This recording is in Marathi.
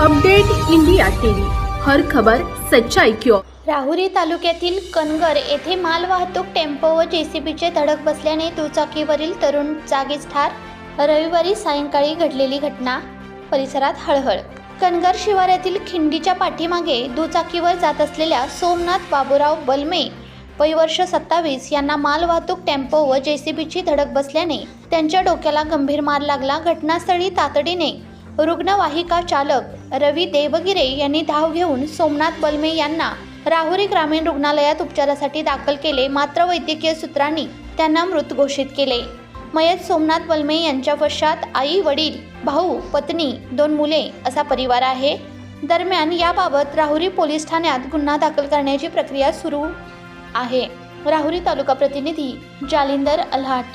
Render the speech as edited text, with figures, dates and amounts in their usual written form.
अपडेट इंडिया टीव्ही, हर खबर सच्चाई की ओर। राहुरी तालुक्यातील कनगर येथे मालवाहतूक टेम्पो व जेसीबीचे धडक बसल्याने दुचाकीवरील तरुण जागीच ठार। रविवारी सायंकाळी घडलेली घटना, परिसरात हळहळ। कनगर शिवारातील खिंडीच्या पाठीमागे दुचाकीवर जात असलेल्या सोमनाथ बाबूराव बलमे वय वर्ष 27 यांना मालवाहतूक टेम्पो व जेसीबीची धडक बसल्याने त्यांच्या डोक्याला गंभीर मार लागला। घटनास्थळी तातडीने रुग्णवाहिका चालक रवी देवगिरे यांनी धाव घेऊन सोमनाथ बलमे यांना राहुरी ग्रामीण रुग्णालयात उपचारासाठी दाखल केले, मात्र वैद्यकीय सूत्रांनी त्यांना मृत घोषित केले। मयत सोमनाथ बलमे यांच्या पश्चात आई, वडील, भाऊ, पत्नी, 2 मुले असा परिवार आहे। दरम्यान याबाबत राहुरी पोलीस ठाण्यात गुन्हा दाखल करण्याची प्रक्रिया सुरू आहे। राहुरी तालुका प्रतिनिधी जालिंदर अल्हाट।